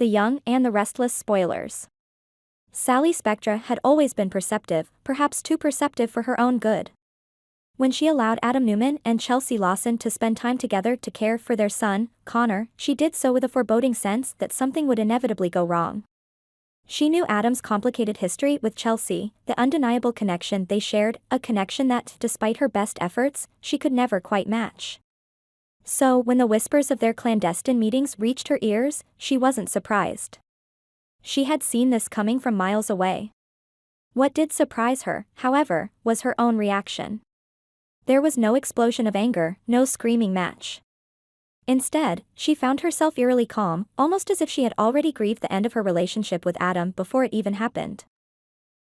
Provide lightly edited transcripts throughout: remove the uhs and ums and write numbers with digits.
the young, and the restless spoilers. Sally Spectra had always been perceptive, perhaps too perceptive for her own good. When she allowed Adam Newman and Chelsea Lawson to spend time together to care for their son, Connor, she did so with a foreboding sense that something would inevitably go wrong. She knew Adam's complicated history with Chelsea, the undeniable connection they shared, a connection that, despite her best efforts, she could never quite match. So, when the whispers of their clandestine meetings reached her ears, she wasn't surprised. She had seen this coming from miles away. What did surprise her, however, was her own reaction. There was no explosion of anger, no screaming match. Instead, she found herself eerily calm, almost as if she had already grieved the end of her relationship with Adam before it even happened.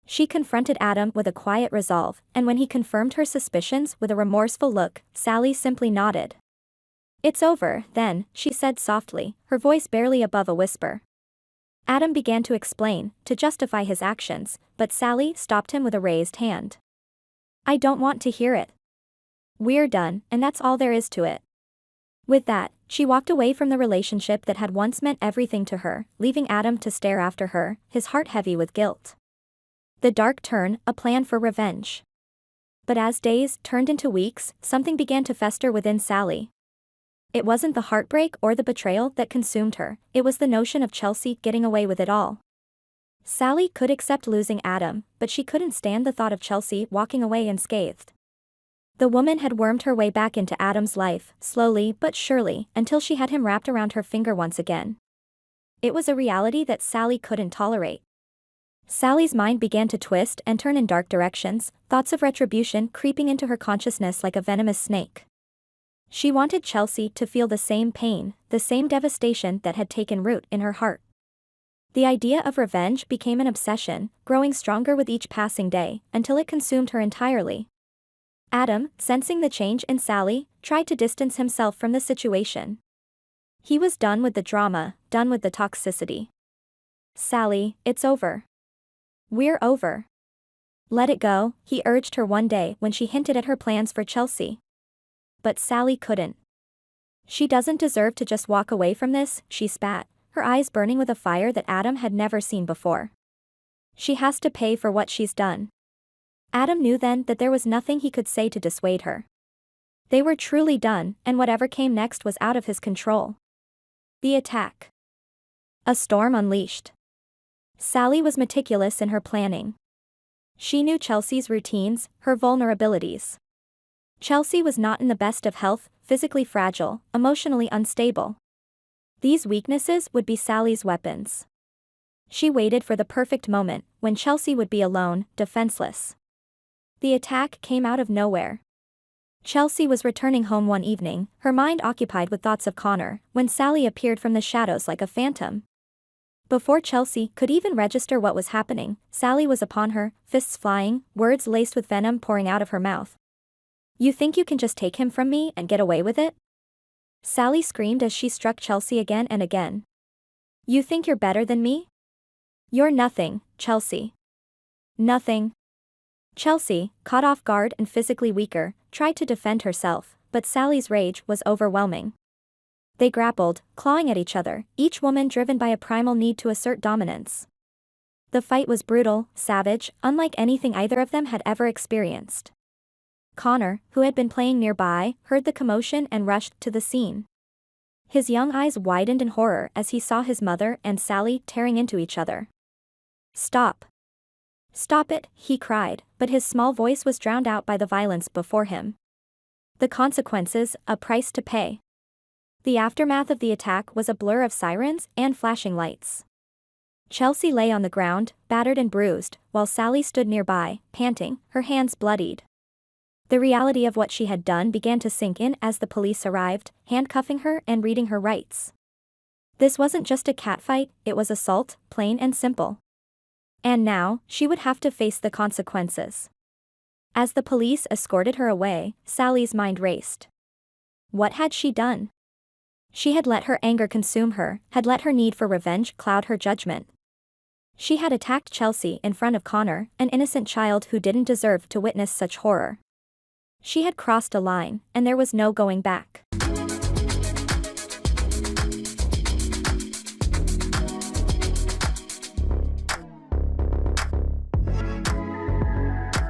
She confronted Adam with a quiet resolve, and when he confirmed her suspicions with a remorseful look, Sally simply nodded. "It's over, then," she said softly, her voice barely above a whisper. Adam began to explain, to justify his actions, but Sally stopped him with a raised hand. "I don't want to hear it. We're done, and that's all there is to it." With that, she walked away from the relationship that had once meant everything to her, leaving Adam to stare after her, his heart heavy with guilt. The dark turn, a plan for revenge. But as days turned into weeks, something began to fester within Sally. It wasn't the heartbreak or the betrayal that consumed her, it was the notion of Chelsea getting away with it all. Sally could accept losing Adam, but she couldn't stand the thought of Chelsea walking away unscathed. The woman had wormed her way back into Adam's life, slowly but surely, until she had him wrapped around her finger once again. It was a reality that Sally couldn't tolerate. Sally's mind began to twist and turn in dark directions, thoughts of retribution creeping into her consciousness like a venomous snake. She wanted Chelsea to feel the same pain, the same devastation that had taken root in her heart. The idea of revenge became an obsession, growing stronger with each passing day, until it consumed her entirely. Adam, sensing the change in Sally, tried to distance himself from the situation. He was done with the drama, done with the toxicity. "Sally, it's over. We're over. Let it go," he urged her one day when she hinted at her plans for Chelsea. But Sally couldn't. "She doesn't deserve to just walk away from this," she spat, her eyes burning with a fire that Adam had never seen before. "She has to pay for what she's done." Adam knew then that there was nothing he could say to dissuade her. They were truly done, and whatever came next was out of his control. The attack. A storm unleashed. Sally was meticulous in her planning. She knew Chelsea's routines, her vulnerabilities. Chelsea was not in the best of health, physically fragile, emotionally unstable. These weaknesses would be Sally's weapons. She waited for the perfect moment, when Chelsea would be alone, defenseless. The attack came out of nowhere. Chelsea was returning home one evening, her mind occupied with thoughts of Connor, when Sally appeared from the shadows like a phantom. Before Chelsea could even register what was happening, Sally was upon her, fists flying, words laced with venom pouring out of her mouth. "You think you can just take him from me and get away with it?" Sally screamed as she struck Chelsea again and again. "You think you're better than me? You're nothing, Chelsea. Nothing." Chelsea, caught off guard and physically weaker, tried to defend herself, but Sally's rage was overwhelming. They grappled, clawing at each other, each woman driven by a primal need to assert dominance. The fight was brutal, savage, unlike anything either of them had ever experienced. Connor, who had been playing nearby, heard the commotion and rushed to the scene. His young eyes widened in horror as he saw his mother and Sally tearing into each other. "Stop. Stop it," he cried, but his small voice was drowned out by the violence before him. The consequences, a price to pay. The aftermath of the attack was a blur of sirens and flashing lights. Chelsea lay on the ground, battered and bruised, while Sally stood nearby, panting, her hands bloodied. The reality of what she had done began to sink in as the police arrived, handcuffing her and reading her rights. This wasn't just a catfight, it was assault, plain and simple. And now, she would have to face the consequences. As the police escorted her away, Sally's mind raced. What had she done? She had let her anger consume her, had let her need for revenge cloud her judgment. She had attacked Chelsea in front of Connor, an innocent child who didn't deserve to witness such horror. She had crossed a line, and there was no going back.